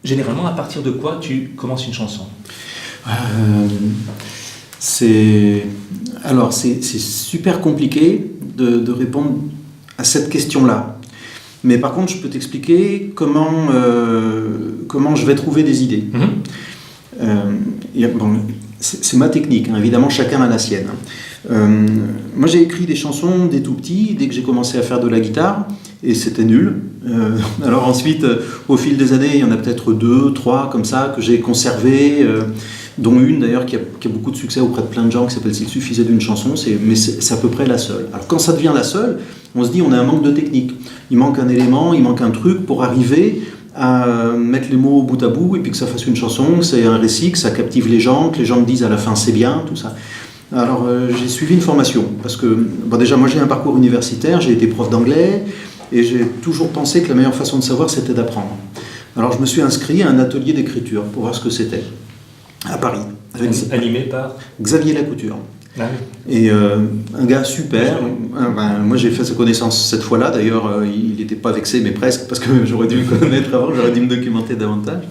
Généralement, à partir de quoi tu commences une chanson? C'est super compliqué de répondre à cette question-là. Mais par contre, je peux t'expliquer comment je vais trouver des idées. C'est ma technique, hein. Évidemment, chacun a la sienne. Moi, j'ai écrit des chansons dès tout petit, dès que j'ai commencé à faire de la guitare, et c'était nul. Alors ensuite, au fil des années, il y en a peut-être 2, 3 comme ça que j'ai conservées, dont une d'ailleurs qui a beaucoup de succès auprès de plein de gens, qui s'appelle « S'il suffisait d'une chanson », mais c'est à peu près la seule. Alors quand ça devient la seule, on se dit on a un manque de technique. Il manque un élément, il manque un truc pour arriver à mettre les mots bout à bout et puis que ça fasse une chanson, que c'est un récit, que ça captive les gens, que les gens me disent à la fin c'est bien, tout ça. Alors j'ai suivi une formation parce que déjà moi j'ai un parcours universitaire, j'ai été prof d'anglais et j'ai toujours pensé que la meilleure façon de savoir c'était d'apprendre. Alors je me suis inscrit à un atelier d'écriture pour voir ce que c'était à Paris. Animé par Xavier Lacouture. Ah oui. Et un gars super. Moi j'ai fait sa connaissance cette fois-là, d'ailleurs il n'était pas vexé mais presque, parce que j'aurais dû le connaître avant, j'aurais dû me documenter davantage.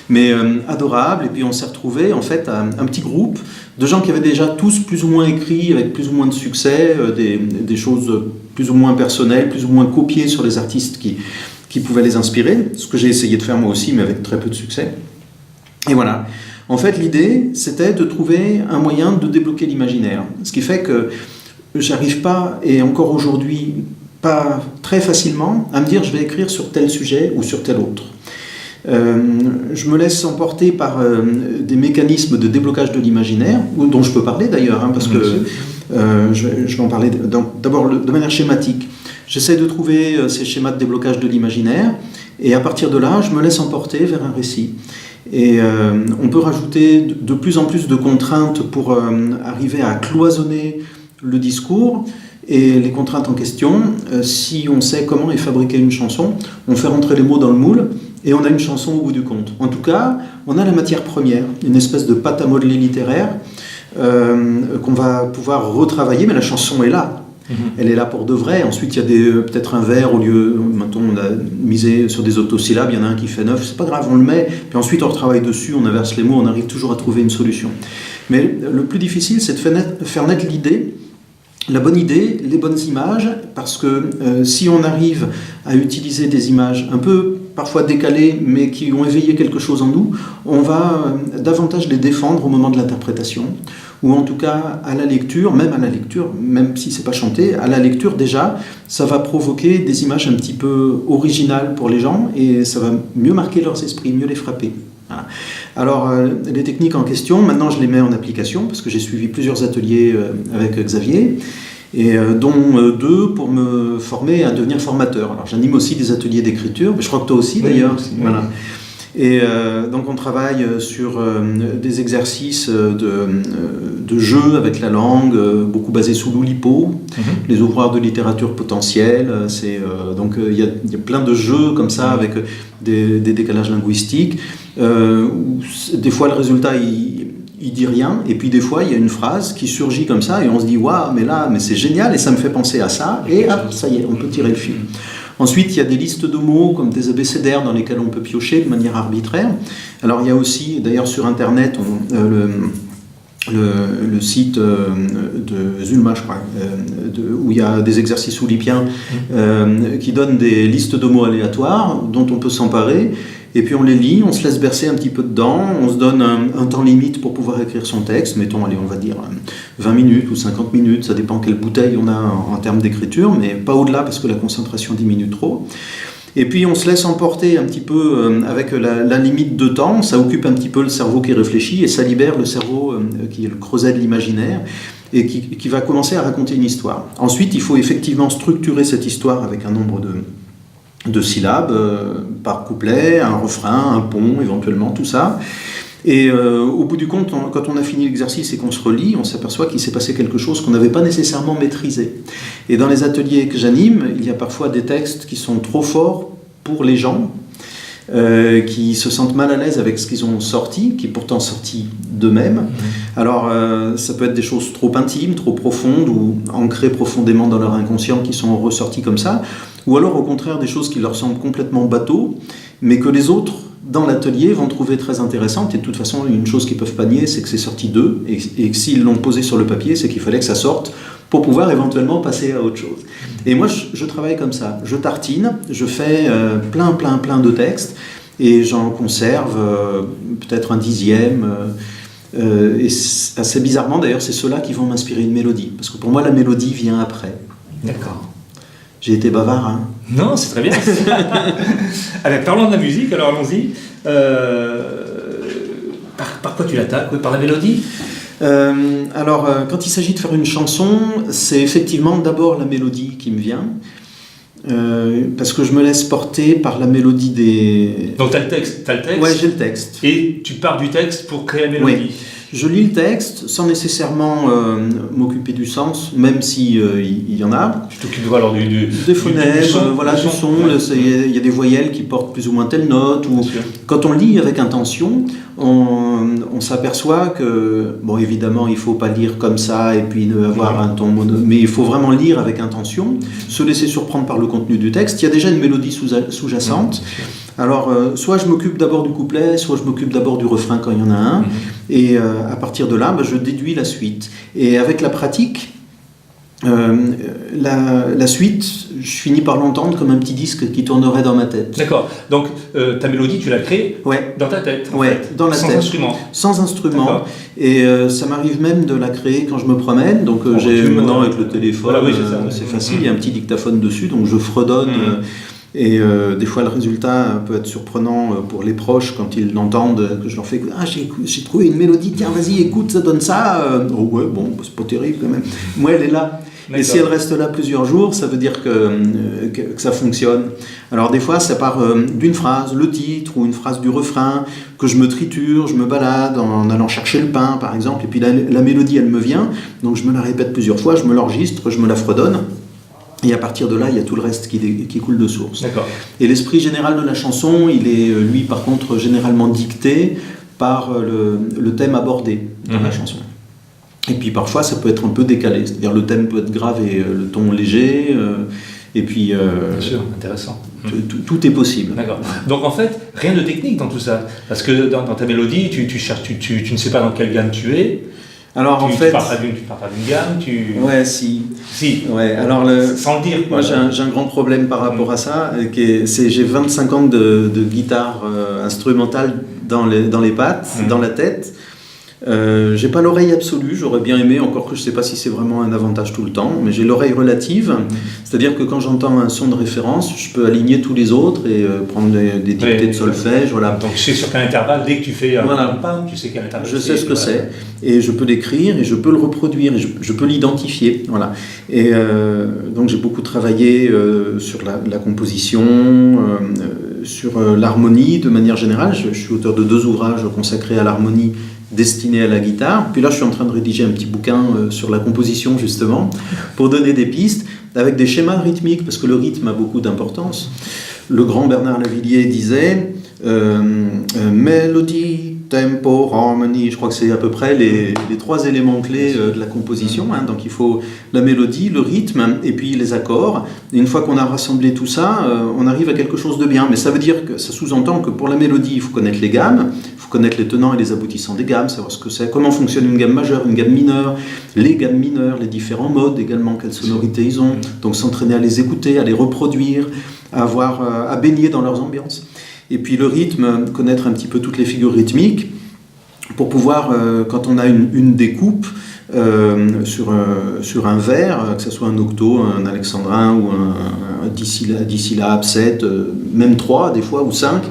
Mais adorable, et puis on s'est retrouvés en fait un petit groupe de gens qui avaient déjà tous plus ou moins écrit avec plus ou moins de succès, des choses plus ou moins personnelles, plus ou moins copiées sur les artistes qui pouvaient les inspirer, ce que j'ai essayé de faire moi aussi mais avec très peu de succès. Et voilà. En fait, l'idée, c'était de trouver un moyen de débloquer l'imaginaire. Ce qui fait que j'arrive pas, et encore aujourd'hui, pas très facilement, à me dire je vais écrire sur tel sujet ou sur tel autre. Je me laisse emporter par des mécanismes de déblocage de l'imaginaire, dont je peux parler d'ailleurs, parce que je vais en parler d'abord de manière schématique. J'essaie de trouver ces schémas de déblocage de l'imaginaire, et à partir de là, je me laisse emporter vers un récit. Et on peut rajouter de plus en plus de contraintes pour arriver à cloisonner le discours. Et les contraintes en question, si on sait comment est fabriquée une chanson, on fait rentrer les mots dans le moule et on a une chanson au bout du compte. En tout cas, on a la matière première, une espèce de pâte à modeler littéraire qu'on va pouvoir retravailler, mais la chanson est là. Elle est là pour de vrai. Ensuite, il y a peut-être un vers au lieu. Maintenant, on a misé sur des autosyllabes. Il y en a un qui fait 9. C'est pas grave, on le met. Puis ensuite, on retravaille dessus, on inverse les mots. On arrive toujours à trouver une solution. Mais le plus difficile, c'est de faire naître l'idée, la bonne idée, les bonnes images, parce que si on arrive à utiliser des images un peu parfois décalées, mais qui ont éveillé quelque chose en nous, on va davantage les défendre au moment de l'interprétation, ou en tout cas à la lecture, même si c'est pas chanté, à la lecture déjà, ça va provoquer des images un petit peu originales pour les gens, et ça va mieux marquer leurs esprits, mieux les frapper. Voilà. Alors, les techniques en question, maintenant je les mets en application, parce que j'ai suivi plusieurs ateliers avec Xavier, et dont 2 pour me former à devenir formateur. Alors j'anime aussi des ateliers d'écriture, mais je crois que toi aussi d'ailleurs. Oui, voilà. Et donc on travaille sur des exercices de jeu avec la langue, beaucoup basés sous l'Oulipo, les ouvroirs de littérature potentielle. Donc il y a plein de jeux comme ça avec des décalages linguistiques. Où des fois le résultat il dit rien, et puis des fois il y a une phrase qui surgit comme ça et on se dit waouh, mais c'est génial et ça me fait penser à ça, et hop, ça y est, on peut tirer le fil. Ensuite, il y a des listes de mots comme des abécédaires dans lesquels on peut piocher de manière arbitraire. Alors il y a aussi, d'ailleurs sur internet, le site de Zulma, je crois, où il y a des exercices oulipiens qui donnent des listes de mots aléatoires dont on peut s'emparer. Et puis on les lit, on se laisse bercer un petit peu dedans, on se donne un temps limite pour pouvoir écrire son texte, mettons, allez, on va dire 20 minutes ou 50 minutes, ça dépend quelle bouteille on a en termes d'écriture, mais pas au-delà parce que la concentration diminue trop. Et puis on se laisse emporter un petit peu avec la limite de temps, ça occupe un petit peu le cerveau qui réfléchit et ça libère le cerveau qui est le creuset de l'imaginaire et qui va commencer à raconter une histoire. Ensuite, il faut effectivement structurer cette histoire avec un nombre de syllabes par couplet, un refrain, un pont, éventuellement, tout ça. Et au bout du compte, quand on a fini l'exercice et qu'on se relit, on s'aperçoit qu'il s'est passé quelque chose qu'on n'avait pas nécessairement maîtrisé. Et dans les ateliers que j'anime, il y a parfois des textes qui sont trop forts pour les gens, qui se sentent mal à l'aise avec ce qu'ils ont sorti, qui est pourtant sorti d'eux-mêmes. Alors ça peut être des choses trop intimes, trop profondes ou ancrées profondément dans leur inconscient qui sont ressorties comme ça, ou alors au contraire des choses qui leur semblent complètement bateau, mais que les autres dans l'atelier vont trouver très intéressante. Et de toute façon, une chose qu'ils peuvent pas nier, c'est que c'est sorti d'eux, et que s'ils l'ont posé sur le papier, c'est qu'il fallait que ça sorte pour pouvoir éventuellement passer à autre chose. Et moi, je travaille comme ça. Je tartine, je fais plein de textes, et j'en conserve peut-être un dixième. Et assez bizarrement, d'ailleurs, c'est ceux-là qui vont m'inspirer une mélodie. Parce que pour moi, la mélodie vient après. D'accord. J'ai été bavard, hein? Non, c'est très bien. Allez, parlons de la musique, alors allons-y. Par quoi tu l'attaques? Oui, par la mélodie? Quand il s'agit de faire une chanson, c'est effectivement d'abord la mélodie qui me vient. Parce que je me laisse porter par la mélodie des... Donc tu as le texte? Ouais, j'ai le texte. Et tu pars du texte pour créer la mélodie? Oui. Je lis le texte sans nécessairement m'occuper du sens, même si il y en a. Tu t'occupes alors des phonèmes, du son. Il y a des voyelles qui portent plus ou moins telle note. Ou quand on lit avec intention, on s'aperçoit que, bon, évidemment, il ne faut pas lire comme ça et puis avoir un ton mono, mais il faut vraiment lire avec intention, se laisser surprendre par le contenu du texte. Il y a déjà une mélodie sous-jacente. Alors, soit je m'occupe d'abord du couplet, soit je m'occupe d'abord du refrain quand il y en a un. Et à partir de là, je déduis la suite. Et avec la pratique, la suite, je finis par l'entendre comme un petit disque qui tournerait dans ma tête. D'accord. Donc, ta mélodie, tu l'as créée dans ta tête, en fait. Dans la tête. Sans instrument. Sans instrument. Et ça m'arrive même de la créer quand je me promène. Donc, j'ai maintenant avec le téléphone, voilà, c'est facile, il y a un petit dictaphone dessus, donc je fredonne. Et des fois, le résultat peut être surprenant pour les proches quand ils l'entendent, que je leur fais « Ah, j'ai trouvé une mélodie, tiens, vas-y, écoute, ça donne ça. » Oh ouais, bon, c'est pas terrible quand même. Moi, elle est là. Et si elle reste là plusieurs jours, ça veut dire que ça fonctionne. Alors des fois, ça part d'une phrase, le titre, ou une phrase du refrain, que je me triture, je me balade en allant chercher le pain, par exemple, et puis la mélodie, elle me vient, donc je me la répète plusieurs fois, je me l'enregistre, je me la fredonne. Et à partir de là, il y a tout le reste qui coule de source. D'accord. Et l'esprit général de la chanson, il est, lui, par contre, généralement dicté par le thème abordé dans la chanson. Et puis parfois, ça peut être un peu décalé. C'est-à-dire le thème peut être grave et le ton léger. Et puis... Bien sûr, intéressant. Tout est possible. D'accord. Donc en fait, rien de technique dans tout ça. Parce que dans ta mélodie, tu cherches, tu ne sais pas dans quelle gamme tu es. Alors tu pars pas d'une gamme, Ouais, si. Ouais, alors sans le dire. Moi, j'ai un grand problème par rapport à ça. J'ai 25 ans de guitare instrumentale dans les pattes, dans la tête. J'ai pas l'oreille absolue, j'aurais bien aimé, encore que je sais pas si c'est vraiment un avantage tout le temps, mais j'ai l'oreille relative, c'est-à-dire que quand j'entends un son de référence, je peux aligner tous les autres et prendre des dictées de solfège, voilà. Donc tu sais sur quel intervalle, dès que tu fais un pam, tu sais quel intervalle. Je sais ce que c'est, et je peux l'écrire, et je peux le reproduire, et je peux l'identifier, voilà. Et donc j'ai beaucoup travaillé sur la composition, sur l'harmonie de manière générale. Je suis auteur de 2 ouvrages consacrés à l'harmonie destiné à la guitare. Puis là, je suis en train de rédiger un petit bouquin sur la composition, justement, pour donner des pistes, avec des schémas rythmiques, parce que le rythme a beaucoup d'importance. Le grand Bernard Lavilliers disait mélodie, tempo, harmonie. Je crois que c'est à peu près les 3 éléments clés de la composition. Donc il faut la mélodie, le rythme et puis les accords. Et une fois qu'on a rassemblé tout ça, on arrive à quelque chose de bien. Mais ça veut dire que ça sous-entend que pour la mélodie, il faut connaître les gammes, il faut connaître les tenants et les aboutissants des gammes, savoir ce que c'est, comment fonctionne une gamme majeure, une gamme mineure, les gammes mineures, les différents modes également, quelles sonorités ils ont. Donc s'entraîner à les écouter, à les reproduire, à baigner dans leurs ambiances. Et puis le rythme, connaître un petit peu toutes les figures rythmiques pour pouvoir, quand on a une découpe sur un vers, que ce soit un octo, un alexandrin ou un 10 syllabes, 7, même 3 des fois, ou 5,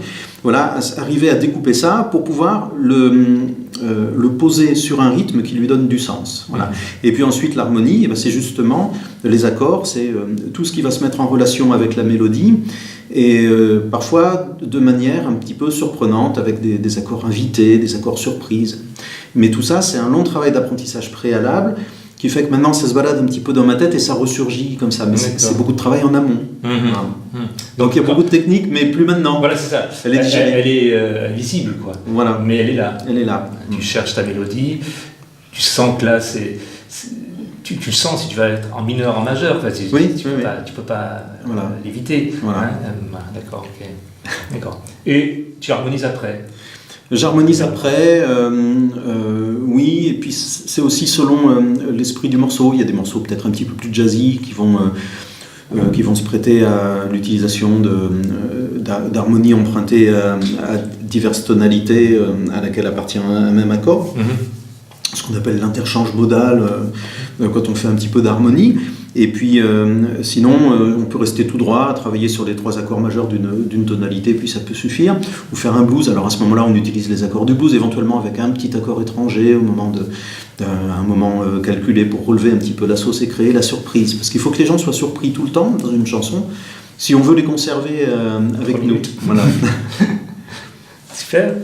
voilà, arriver à découper ça pour pouvoir le poser sur un rythme qui lui donne du sens. Voilà. Et puis ensuite l'harmonie, c'est justement les accords, c'est tout ce qui va se mettre en relation avec la mélodie, et parfois de manière un petit peu surprenante, avec des accords invités, des accords surprises. Mais tout ça, c'est un long travail d'apprentissage préalable qui fait que maintenant ça se balade un petit peu dans ma tête et ça ressurgit comme ça. Mais c'est beaucoup de travail en amont. Voilà. Donc il y a beaucoup de techniques, mais plus maintenant. Voilà, c'est ça. Elle est visible, quoi. Voilà. Mais elle est là. Elle est là. Tu cherches ta mélodie, tu sens que là, tu le sens si tu vas être en mineur, en majeur. Enfin, tu peux pas l'éviter. Voilà. D'accord, ok. D'accord. Et tu harmonises après? J'harmonise après, oui, et puis c'est aussi selon l'esprit du morceau. Il y a des morceaux peut-être un petit peu plus jazzy qui vont se prêter à l'utilisation d'harmonies empruntées à diverses tonalités à laquelle appartient un même accord. Ce qu'on appelle l'interchange modal quand on fait un petit peu d'harmonie. Et puis sinon, on peut rester tout droit, travailler sur les 3 accords majeurs d'une tonalité, puis ça peut suffire. Ou faire un blues. Alors à ce moment-là, on utilise les accords du blues, éventuellement avec un petit accord étranger au moment un moment calculé pour relever un petit peu la sauce et créer la surprise. Parce qu'il faut que les gens soient surpris tout le temps dans une chanson, si on veut les conserver avec nous. Voilà. Super.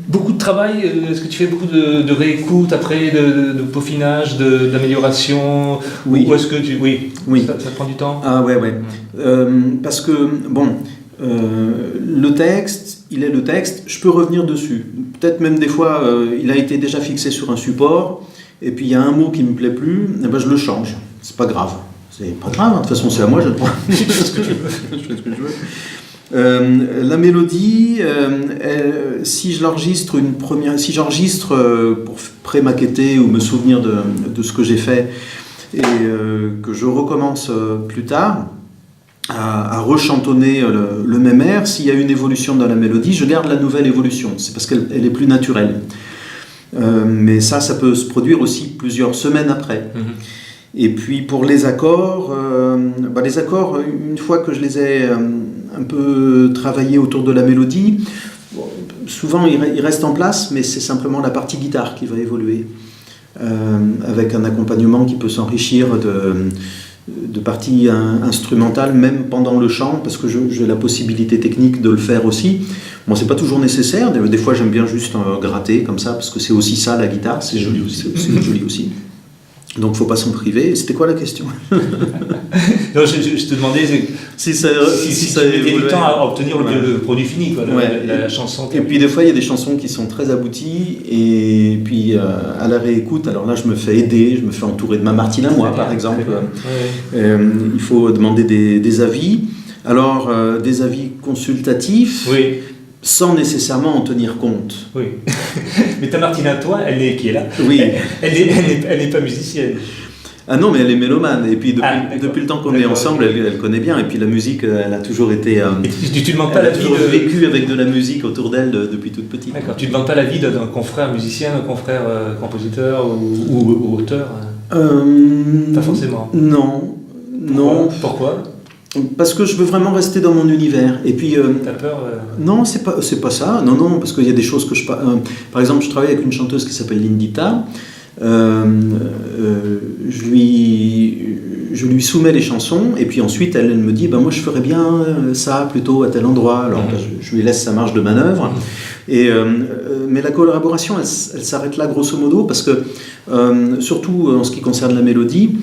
Beaucoup de travail, est-ce que tu fais beaucoup de réécoute après, de peaufinage, d'amélioration? Oui. Ou est-ce que oui. Ça prend du temps? Ah ouais. Parce que, le texte, il est le texte, je peux revenir dessus. Peut-être même des fois, il a été déjà fixé sur un support, et puis il y a un mot qui ne me plaît plus, et ben je le change. C'est pas grave. C'est pas grave, de toute façon c'est à moi, je fais ce que je veux. Je fais ce que je veux. La mélodie, si j'enregistre pour pré-maqueter ou me souvenir de ce que j'ai fait et que je recommence plus tard à rechantonner le même air, s'il y a une évolution dans la mélodie, je garde la nouvelle évolution. C'est parce qu'elle est plus naturelle. Mais ça peut se produire aussi plusieurs semaines après. Et puis pour les accords, une fois que je les ai un peu travaillés autour de la mélodie, souvent ils restent en place, mais c'est simplement la partie guitare qui va évoluer, avec un accompagnement qui peut s'enrichir de parties instrumentales, même pendant le chant, parce que j'ai la possibilité technique de le faire aussi. Bon, c'est pas toujours nécessaire, des fois j'aime bien juste gratter comme ça, parce que c'est aussi ça la guitare, c'est joli aussi. C'est joli aussi. Donc, il ne faut pas s'en priver. C'était quoi la question? Non, je te demandais si tu mettais du temps à obtenir le produit fini, quoi, la chanson. Et puis, des fois, il y a des chansons qui sont très abouties. Et puis, à la réécoute, alors là, je me fais aider, je me fais entourer de ma Martine à moi, par exemple. Il faut demander des avis. Alors, des avis consultatifs. Oui. Sans nécessairement en tenir compte. Oui. Mais ta Martine à toi, qui est là, oui. elle n'est pas musicienne. Ah non, mais elle est mélomane. Et puis depuis le temps qu'on est ensemble, elle connaît bien. Et puis la musique, elle a toujours été... tu ne demandes pas l'avis vécu avec de la musique autour d'elle depuis toute petite. D'accord. Tu ne demandes pas l'avis d'un confrère musicien, d'un confrère compositeur ou auteur? Pas forcément. Non. Pourquoi? Parce que je veux vraiment rester dans mon univers. Et puis, t'as peur Non, c'est pas ça. Non, parce qu'il y a des choses que par exemple, je travaille avec une chanteuse qui s'appelle Lindita. Je lui soumets les chansons et puis ensuite elle me dit moi je ferais bien ça plutôt à tel endroit. Alors je lui laisse sa marge de manœuvre. Mais la collaboration elle s'arrête là grosso modo parce que surtout en ce qui concerne la mélodie,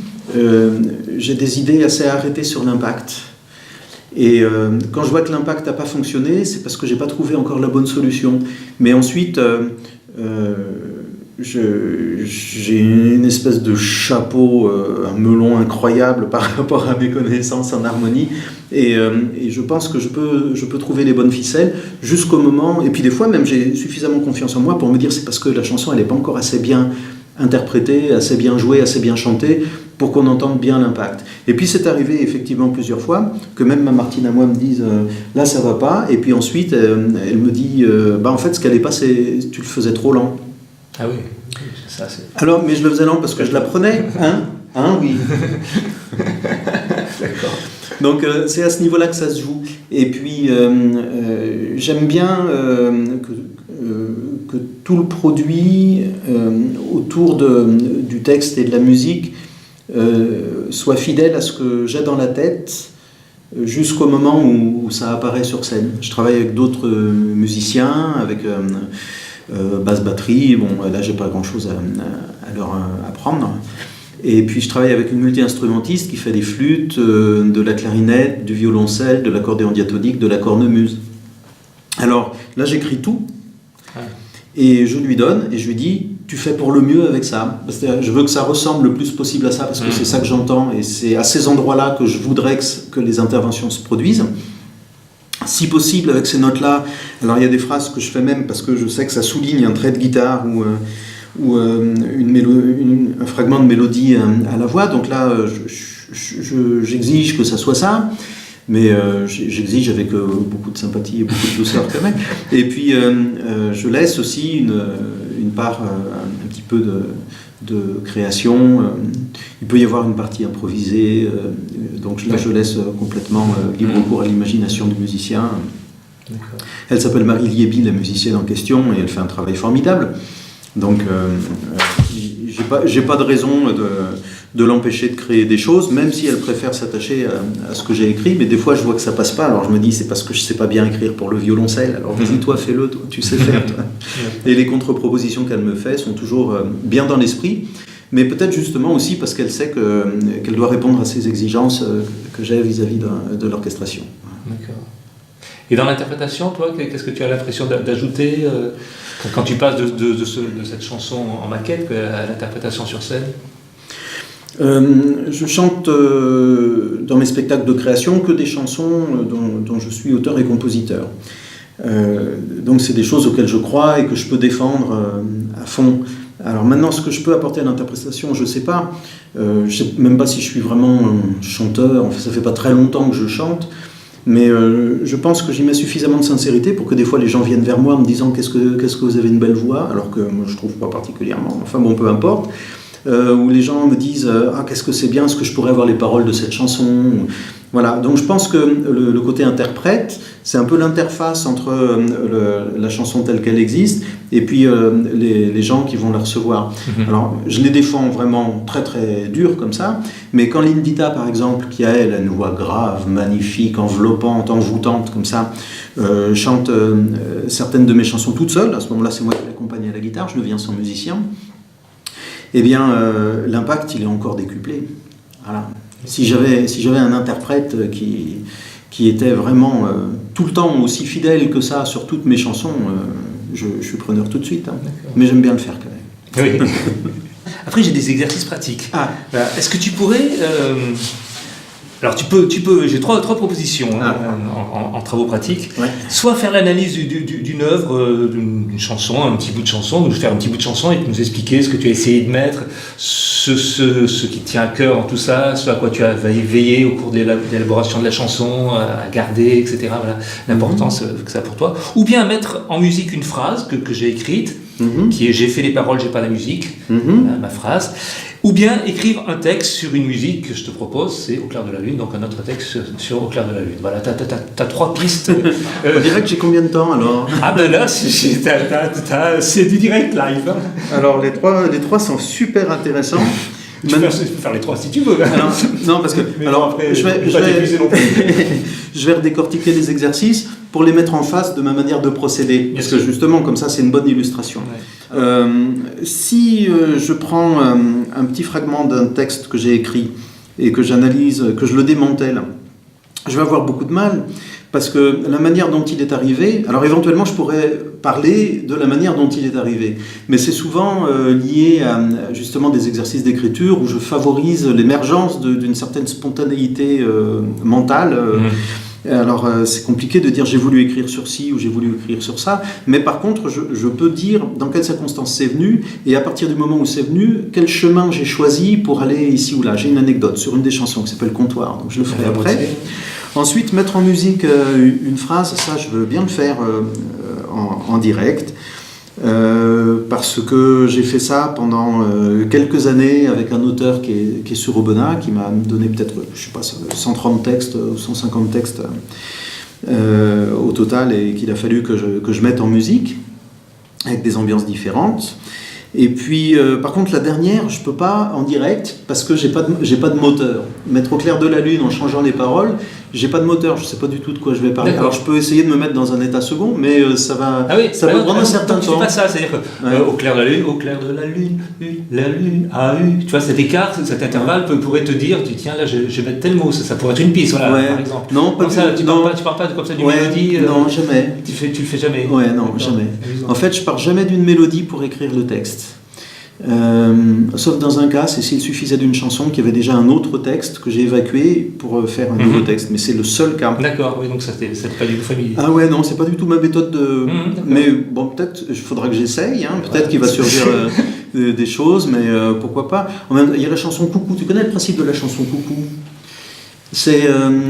j'ai des idées assez arrêtées sur l'impact. Et quand je vois que l'impact n'a pas fonctionné, c'est parce que j'ai pas trouvé encore la bonne solution. Mais ensuite, j'ai une espèce de chapeau, un melon incroyable par rapport à mes connaissances en harmonie. Et je pense que je peux trouver les bonnes ficelles jusqu'au moment. Et puis des fois, même, j'ai suffisamment confiance en moi pour me dire c'est parce que la chanson, elle n'est pas encore assez bien interprétée, assez bien jouée, assez bien chantée, pour qu'on entende bien l'impact. Et puis c'est arrivé effectivement plusieurs fois que même ma Martine à moi me dise là ça va pas, et puis ensuite elle me dit en fait ce qu'elle est pas c'est tu le faisais trop lent. Ah oui, ça c'est... Alors mais je le faisais lent parce que je l'apprenais, oui. D'accord. Donc c'est à ce niveau-là que ça se joue. Et puis j'aime bien que tout le produit autour du texte et de la musique soit fidèle à ce que j'ai dans la tête jusqu'au moment où ça apparaît sur scène. Je travaille avec d'autres musiciens, avec basse batterie, là j'ai pas grand chose à leur apprendre. Et puis je travaille avec une multi-instrumentiste qui fait des flûtes, de la clarinette, du violoncelle, de l'accordéon diatonique, de la cornemuse. Alors là j'écris tout. Et je lui donne, et je lui dis, tu fais pour le mieux avec ça. Parce que je veux que ça ressemble le plus possible à ça, parce que c'est ça que j'entends, et c'est à ces endroits-là que je voudrais que les interventions se produisent. Si possible, avec ces notes-là, alors il y a des phrases que je fais même parce que je sais que ça souligne un trait de guitare ou un fragment de mélodie à la voix, donc là, j'exige que ça soit ça. Mais j'exige avec beaucoup de sympathie et beaucoup de douceur quand même. Et puis je laisse aussi une part un petit peu de création. Il peut y avoir une partie improvisée. Donc là, je laisse complètement libre cours à l'imagination du musicien. D'accord. Elle s'appelle Marie Liéby, la musicienne en question, et elle fait un travail formidable. Donc j'ai pas de raison de l'empêcher de créer des choses, même si elle préfère s'attacher à ce que j'ai écrit, mais des fois je vois que ça passe pas, alors je me dis c'est parce que je sais pas bien écrire pour le violoncelle, alors vas-y toi fais-le, toi, tu sais faire toi. Et les contre-propositions qu'elle me fait sont toujours bien dans l'esprit, mais peut-être justement aussi parce qu'elle sait qu'elle doit répondre à ces exigences que j'ai vis-à-vis de l'orchestration. D'accord. Et dans l'interprétation, toi, qu'est-ce que tu as l'impression d'ajouter quand tu passes de cette chanson en maquette à l'interprétation sur scène? Je chante dans mes spectacles de création que des chansons dont je suis auteur et compositeur. Donc c'est des choses auxquelles je crois et que je peux défendre à fond. Alors maintenant, ce que je peux apporter à l'interprétation, je ne sais pas. Je ne sais même pas si je suis vraiment un chanteur. Enfin, ça ne fait pas très longtemps que je chante. Mais je pense que j'y mets suffisamment de sincérité pour que des fois les gens viennent vers moi en me disant qu'est-ce que vous avez une belle voix, alors que moi je ne trouve pas particulièrement. Enfin bon, peu importe. Où les gens me disent qu'est-ce que c'est bien, est-ce que je pourrais avoir les paroles de cette chanson. Voilà, donc je pense que le côté interprète, c'est un peu l'interface entre la chanson telle qu'elle existe et puis les gens qui vont la recevoir. Mm-hmm. Alors je les défends vraiment très très dur comme ça, mais quand Lindita par exemple, qui a elle une voix grave, magnifique, enveloppante, envoûtante comme ça, chante certaines de mes chansons toute seule, à ce moment-là c'est moi qui l'accompagne à la guitare, je deviens son musicien. Eh bien, l'impact, il est encore décuplé. Voilà. Si j'avais un interprète qui était vraiment tout le temps aussi fidèle que ça sur toutes mes chansons, je suis preneur tout de suite. Hein. Mais j'aime bien le faire quand même. Oui. Après, j'ai des exercices pratiques. Est-ce que tu pourrais... Alors tu peux, j'ai trois propositions en travaux pratiques. Ouais. Soit faire l'analyse d'une œuvre, d'une chanson, un petit bout de chanson, ou faire un petit bout de chanson et nous expliquer ce que tu as essayé de mettre, ce qui te tient à cœur dans tout ça, ce à quoi tu as veillé au cours de l'élaboration de la chanson, à garder, etc. Voilà, l'importance que ça a pour toi. Ou bien mettre en musique une phrase que j'ai écrite, qui est « j'ai fait les paroles, j'ai pas la musique », ma phrase. Ou bien écrire un texte sur une musique que je te propose, c'est Au clair de la lune, donc un autre texte sur Au clair de la lune. Voilà, t'as trois pistes. On dirait que j'ai combien de temps alors? Ben là, c'est du direct live. Alors les trois sont super intéressants. Tu peux faire les trois si tu veux. Alors, non, parce que après, je vais redécortiquer les exercices pour les mettre en face de ma manière de procéder. Parce que justement, comme ça, c'est une bonne illustration. Ouais. Si je prends un petit fragment d'un texte que j'ai écrit et que j'analyse, que je le démantèle, je vais avoir beaucoup de mal. Parce que la manière dont il est arrivé, alors éventuellement je pourrais parler de la manière dont il est arrivé, mais c'est souvent lié à justement des exercices d'écriture où je favorise l'émergence d'une certaine spontanéité mentale. Alors c'est compliqué de dire j'ai voulu écrire sur ci ou j'ai voulu écrire sur ça, mais par contre je peux dire dans quelles circonstances c'est venu et à partir du moment où c'est venu, quel chemin j'ai choisi pour aller ici ou là. J'ai une anecdote sur une des chansons qui s'appelle Comptoir, donc je le ferai après. Ensuite, mettre en musique une phrase, ça je veux bien le faire en direct, parce que j'ai fait ça pendant quelques années avec un auteur qui est sur Aubenas, qui m'a donné peut-être, je sais pas, 130 textes ou 150 textes au total, et qu'il a fallu que je mette en musique, avec des ambiances différentes. Et puis, par contre, la dernière, je peux pas en direct parce que j'ai pas de moteur. Mettre Au clair de la lune en changeant les paroles, j'ai pas de moteur, je sais pas du tout de quoi je vais parler. D'accord. Alors, je peux essayer de me mettre dans un état second, mais ça va prendre un certain temps. Tu fais pas ça, c'est-à-dire que au clair de la lune, la lune a eu. Tu vois, cet écart, cet intervalle pourrait te dire, tiens, là, je vais mettre tel mot, ça pourrait être une piste, voilà, par exemple. Non, pas ça, tu parles pas comme ça d'une mélodie. Non, jamais. Tu le fais jamais. Ouais, non, jamais. En fait, je pars jamais d'une mélodie pour écrire le texte. Sauf dans un cas, c'est s'il suffisait d'une chanson qui avait déjà un autre texte que j'ai évacué pour faire un nouveau texte. Mais c'est le seul cas. D'accord, oui, donc ça c'est pas du tout familier. Ah ouais, non, c'est pas du tout ma méthode de... mais bon, peut-être, il faudra que j'essaye. Hein. Peut-être qu'il va surgir des choses, mais pourquoi pas. Il y a la chanson Coucou. Tu connais le principe de la chanson Coucou? C'est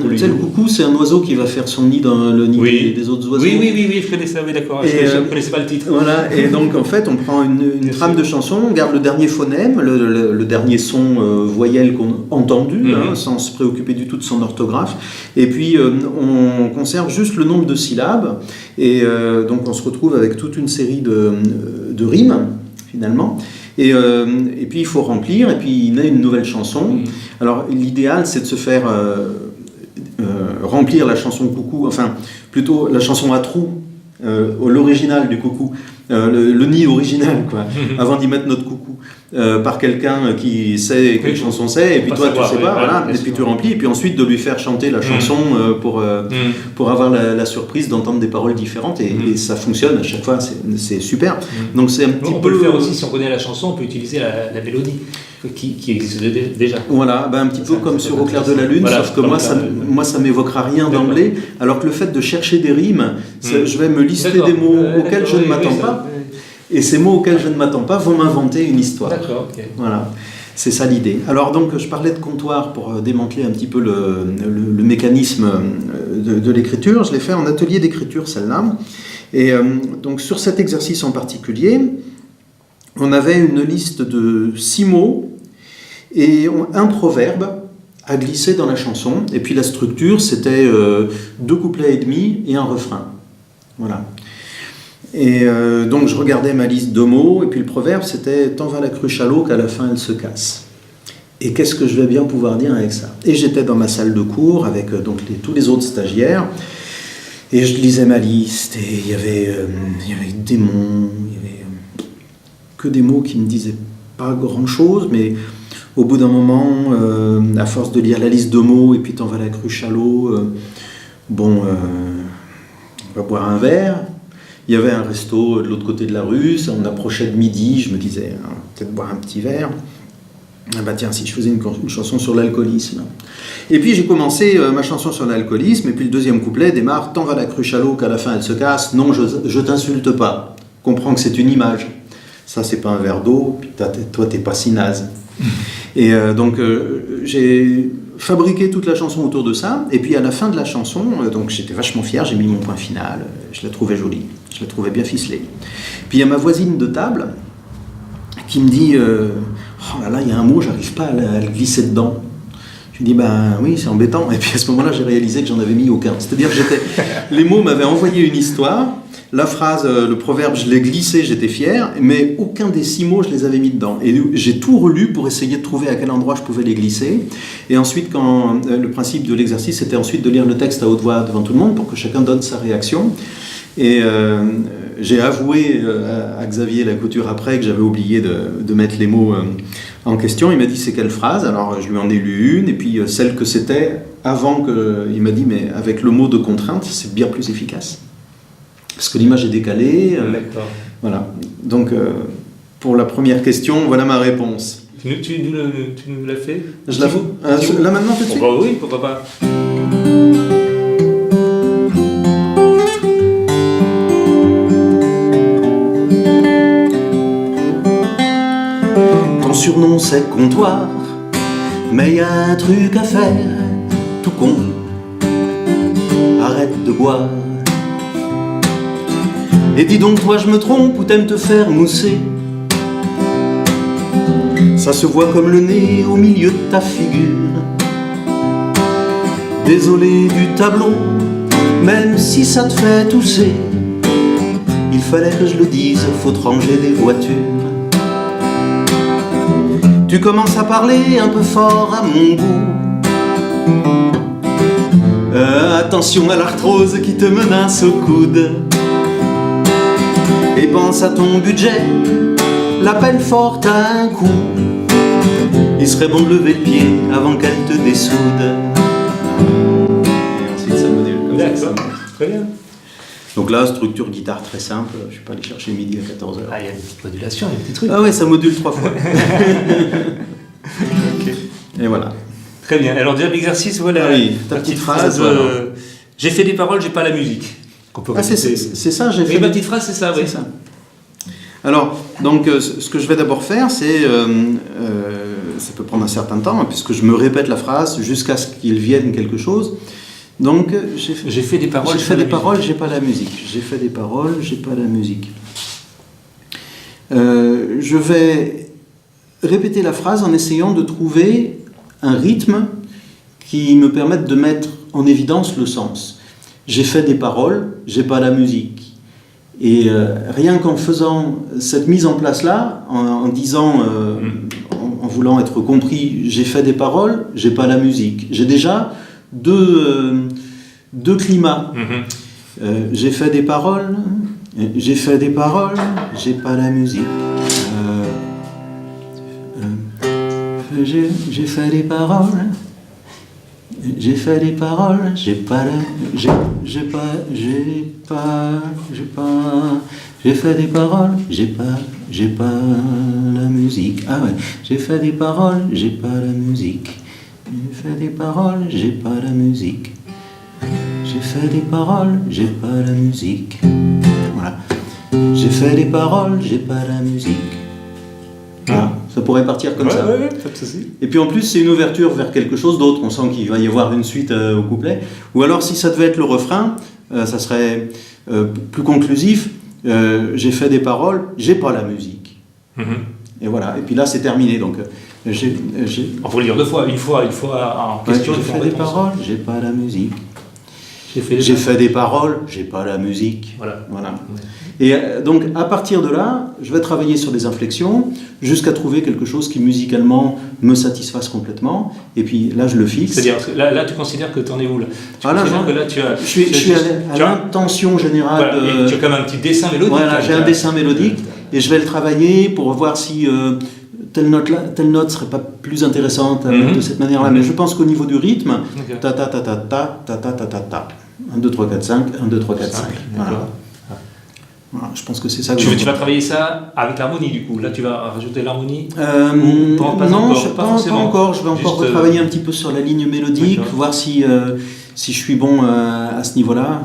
tu sais, le coucou, c'est un oiseau qui va faire son nid dans le nid des autres oiseaux. Oui, je connais ça, oui, d'accord. Je ne connaissais pas le titre. Voilà, et donc en fait, on prend une trame de chanson, on garde le dernier phonème, le dernier son voyelle qu'on a entendu, sans se préoccuper du tout de son orthographe, et puis on conserve juste le nombre de syllabes, et donc on se retrouve avec toute une série de rimes, finalement. Et puis il faut remplir, et puis il naît une nouvelle chanson. Alors l'idéal, c'est de se faire remplir la chanson Coucou, enfin plutôt la chanson à trous, l'original du Coucou, le nid original, quoi, avant d'y mettre notre Coucou, par quelqu'un qui sait quelle chanson c'est, et puis toi tu sais pas, voilà, et puis tu remplis, et puis ensuite de lui faire chanter la chanson pour avoir la surprise d'entendre des paroles différentes, et ça fonctionne à chaque fois, c'est super. Donc c'est un petit peu... On peut le faire aussi, si on connaît la chanson, on peut utiliser la mélodie qui existe déjà. Voilà, un petit peu comme sur Au clair de la lune, sauf que moi ça m'évoquera rien d'emblée, alors que le fait de chercher des rimes, je vais me lister des mots auxquels je ne m'attends pas. Et ces mots auxquels je ne m'attends pas vont m'inventer une histoire. D'accord, ok. Voilà, c'est ça l'idée. Alors donc, je parlais de comptoir pour démanteler un petit peu le mécanisme de l'écriture. Je l'ai fait en atelier d'écriture, celle-là. Et donc, sur cet exercice en particulier, on avait une liste de 6 mots et un proverbe à glisser dans la chanson. Et puis la structure, c'était 2 couplets et demi et un refrain. Voilà. Et donc je regardais ma liste de mots, et puis le proverbe c'était « Tant va la cruche à l'eau qu'à la fin elle se casse ». Et qu'est-ce que je vais bien pouvoir dire avec ça? Et j'étais dans ma salle de cours avec tous les autres stagiaires, et je lisais ma liste, et il y avait des mots, il y avait que des mots qui ne me disaient pas grand-chose, mais au bout d'un moment, à force de lire la liste de mots, et puis « Tant va la cruche à l'eau », on va boire un verre. Il y avait un resto de l'autre côté de la rue, on approchait de midi, je me disais, peut-être boire un petit verre. Ah bah tiens, si je faisais une chanson sur l'alcoolisme. Et puis j'ai commencé ma chanson sur l'alcoolisme, et puis le deuxième couplet démarre « Tant va la cruche à l'eau qu'à la fin elle se casse, non, je t'insulte pas. Comprends que c'est une image. Ça, c'est pas un verre d'eau, puis toi, t'es pas si naze. » Et donc j'ai fabriqué toute la chanson autour de ça, et puis à la fin de la chanson, donc j'étais vachement fier, j'ai mis mon point final, je la trouvais jolie, je la trouvais bien ficelée. Puis il y a ma voisine de table qui me dit oh là là, il y a un mot, j'arrive pas à le glisser dedans. Je lui dis ben oui, c'est embêtant. Et puis à ce moment-là, j'ai réalisé que j'en avais mis aucun. C'est-à-dire que les mots m'avaient envoyé une histoire. La phrase, le proverbe, je l'ai glissé, j'étais fier, mais aucun des 6 mots, je les avais mis dedans. Et j'ai tout relu pour essayer de trouver à quel endroit je pouvais les glisser. Et ensuite, le principe de l'exercice, c'était ensuite de lire le texte à haute voix devant tout le monde pour que chacun donne sa réaction. Et j'ai avoué à Xavier Lacouture après que j'avais oublié de mettre les mots en question. Il m'a dit c'est quelle phrase? Alors je lui en ai lu une, et puis celle que c'était avant il m'a dit mais avec le mot de contrainte, c'est bien plus efficace. Parce que l'image est décalée. Voilà. Donc, pour la première question, voilà ma réponse. Tu nous l'as fait? Je l'avoue. Là maintenant, tout de suite? Oui, pourquoi pas. Ton surnom c'est comptoir, mais y a un truc à faire, tout con. Arrête de boire. Et dis donc, toi, je me trompe ou t'aimes te faire mousser? Ça se voit comme le nez au milieu de ta figure. Désolé du tableau, même si ça te fait tousser. Il fallait que je le dise, faut te ranger des voitures. Tu commences à parler un peu fort à mon goût. Attention à l'arthrose qui te menace au coude. Et pense à ton budget, la peine forte a un coup. Il serait bon de lever le pied avant qu'elle te dessoude. Et ensuite ça module comme ça. Très bien. Donc là, structure guitare très simple, je ne suis pas allé chercher midi à 14h. Ah, il y a une petite modulation, il y a des petits trucs. Ah ouais, ça module 3 fois. Ok. Et voilà. Très bien. Alors, deuxième exercice, voilà. Oui, ta petite phrase. J'ai fait des paroles, j'ai pas la musique. C'est ça, j'ai fait. Ma petite phrase, c'est ça, oui. C'est ça. Alors, donc, ce que je vais d'abord faire, c'est. Ça peut prendre un certain temps, hein, puisque je me répète la phrase jusqu'à ce qu'il vienne quelque chose. Donc, j'ai fait des paroles, j'ai pas la musique. J'ai fait des paroles, j'ai pas la musique. Je vais répéter la phrase en essayant de trouver un rythme qui me permette de mettre en évidence le sens. J'ai fait des paroles, j'ai pas la musique. Et rien qu'en faisant cette mise en place-là, en disant, en voulant être compris, j'ai fait des paroles, j'ai pas la musique. J'ai déjà deux climats. J'ai fait des paroles, j'ai fait des paroles, j'ai pas la musique. J'ai fait des paroles, j'ai fait des paroles, j'ai fait des paroles, j'ai pas la musique. Ah ouais, j'ai fait des paroles, j'ai pas la musique. J'ai fait des paroles, j'ai pas la musique. J'ai fait des paroles, j'ai pas la musique. Voilà. J'ai fait des paroles, j'ai pas la musique. Voilà. Ça pourrait partir comme ça. Ouais, pas de souci. Et puis en plus, c'est une ouverture vers quelque chose d'autre. On sent qu'il va y avoir une suite au couplet. Ou alors, si ça devait être le refrain, ça serait plus conclusif. J'ai fait des paroles, j'ai pas la musique. Et voilà. Et puis là, c'est terminé. Donc, on peut le dire deux fois. Une fois en question. J'ai fait des paroles, j'ai pas la musique. J'ai fait des paroles, j'ai pas la musique. Voilà. Ouais. Et donc, à partir de là, je vais travailler sur des inflexions jusqu'à trouver quelque chose qui musicalement me satisfasse complètement. Et puis là, je le fixe. C'est-à-dire, là tu considères que tu en es où là? Je suis à l'intention générale. Voilà, et tu as quand même un petit dessin mélodique. Voilà, j'ai un dessin mélodique et je vais le travailler pour voir si telle note serait pas plus intéressante de cette manière-là. Mais je pense qu'au niveau du rythme, ta ta ta ta ta ta ta ta ta ta. 1, 2, 3, 4, 5, 1, 2, 3, 4, 5. Voilà. Voilà, je pense que c'est ça. Tu vas travailler ça avec l'harmonie du coup. Là, tu vas rajouter l'harmonie non, pas encore. Je vais encore retravailler un petit peu sur la ligne mélodique, voir si je suis bon à ce niveau-là.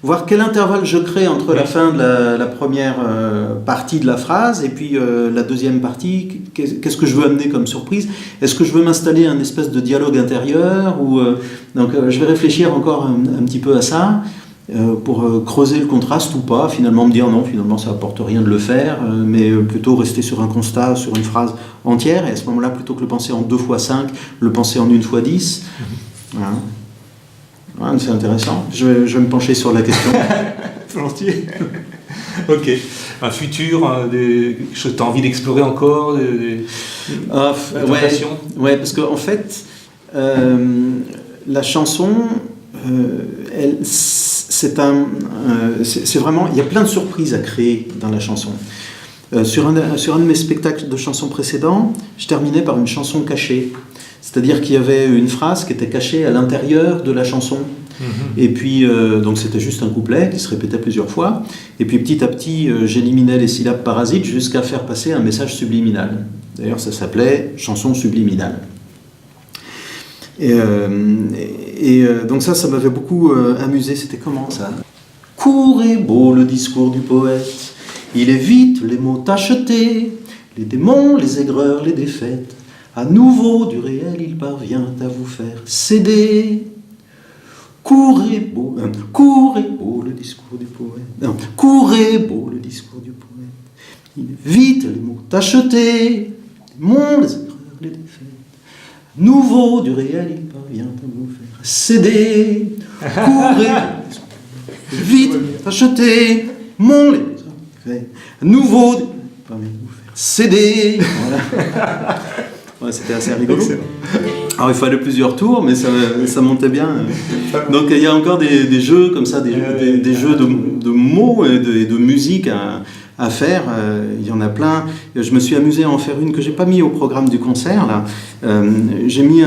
Voir quel intervalle je crée entre la fin de la première partie de la phrase et puis la deuxième partie. Qu'est-ce que je veux amener comme surprise? Est-ce que je veux m'installer un espèce de dialogue intérieur donc je vais réfléchir encore un petit peu à ça pour creuser le contraste ou pas, finalement me dire non, finalement ça apporte rien de le faire, mais plutôt rester sur un constat, sur une phrase entière, et à ce moment-là, plutôt que le penser en 2 x 5, le penser en 1 x 10. Voilà. Ouais, c'est intéressant. Je vais me pencher sur la question. Volontiers. Ok. Un futur, quelque chose que tu as envie d'explorer encore, ouais, parce qu'en fait, la chanson, c'est vraiment, il y a plein de surprises à créer dans la chanson. Sur un de mes spectacles de chansons précédents, je terminais par une chanson cachée. C'est-à-dire qu'il y avait une phrase qui était cachée à l'intérieur de la chanson. Et puis, donc c'était juste un couplet qui se répétait plusieurs fois. Et puis petit à petit, j'éliminais les syllabes parasites jusqu'à faire passer un message subliminal. D'ailleurs, ça s'appelait chanson subliminale. Et donc ça m'avait beaucoup amusé. C'était comment ça? Court et beau le discours du poète. Il évite les mots tachetés, les démons, les aigreurs, les défaites. À nouveau du réel, il parvient à vous faire céder. Court et beau le discours du poète. Non, court et beau le discours du poète. Il évite les mots tachetés, les démons, les aigreurs, les défaites. À nouveau du réel, il parvient à vous faire céder. Court et vite tachetés, mon les défaites. À nouveau, il parvient à vous faire céder. Voilà. Ouais, c'était assez rigolo. Alors il fallait plusieurs tours, mais ça montait bien. Donc il y a encore des jeux comme ça, des jeux de mots et de musique à faire. Il y en a plein. Je me suis amusé à en faire une que j'ai pas mis au programme du concert. Là. J'ai mis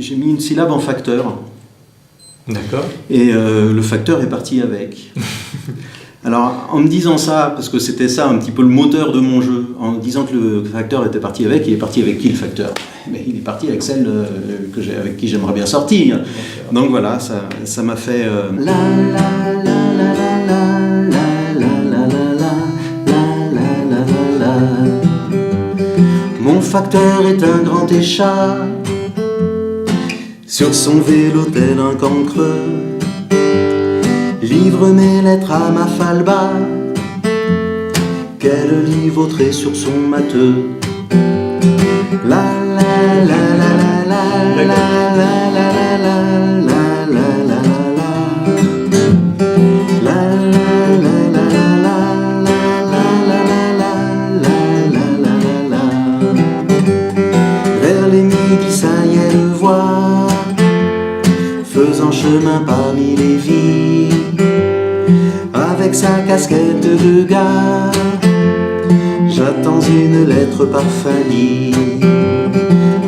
j'ai mis une syllabe en facteur. D'accord. Et le facteur est parti avec. Alors, en me disant ça, parce que c'était ça un petit peu le moteur de mon jeu, en me disant que le facteur était parti avec, il est parti avec qui le facteur? Mais il est parti avec celle avec qui j'aimerais bien sortir. D'accord. Donc voilà, ça m'a fait... Mon facteur est un grand échat, sur son vélo tel un cancreux, livre mes lettres à ma falba, qu'elle lit vautrée sur son matteux. La la la la la la la la la la la la faisant chemin parmi les vies, avec sa casquette de gars, j'attends une lettre par Fanny.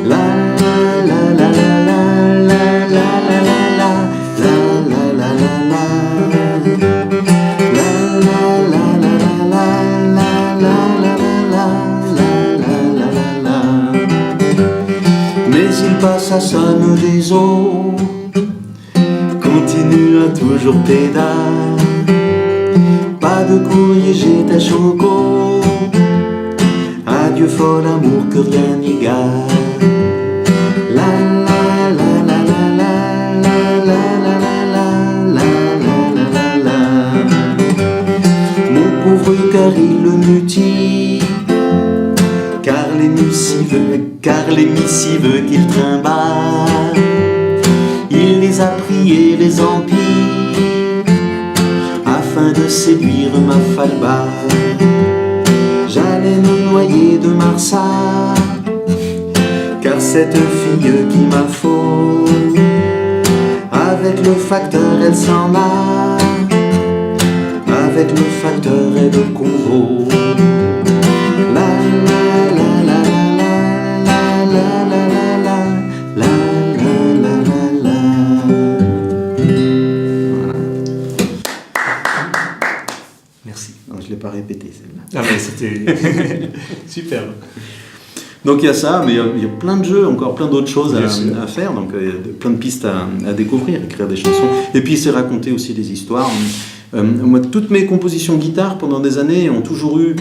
La la la la la la la la la la la. Mais il passe à sonne des eaux, continue à toujours pédale, pas de courrier, j'étais choco, adieu fol amour que rien n'égale. La la la la la la la la la la. Mon pauvre cœur il le mutile, car les missives qu'il trimballe, il les a priés, les empire, afin de séduire ma falba. J'allais me noyer de Marsa, car cette fille qui m'a faux, avec le facteur elle s'en va, avec le facteur et le convo. La la la la la la la la la la. Merci. Non, je ne l'ai pas répété celle-là. Ah mais c'était superbe. Donc il y a ça, mais il y a plein de jeux, encore plein d'autres choses à faire, donc plein de pistes à découvrir, écrire des chansons. Et puis c'est raconter aussi des histoires. Moi, toutes mes compositions guitare pendant des années ont toujours eu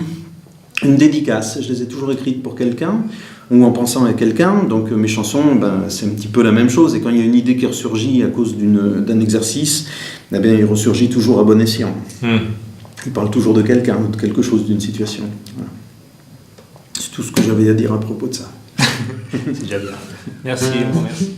une dédicace. Je les ai toujours écrites pour quelqu'un ou en pensant à quelqu'un. Donc mes chansons, c'est un petit peu la même chose. Et quand il y a une idée qui ressurgit à cause d'un exercice, eh bien, il ressurgit toujours à bon escient. Il parle toujours de quelqu'un, de quelque chose, d'une situation. Voilà. C'est tout ce que j'avais à dire à propos de ça. C'est déjà bien. Merci. Merci.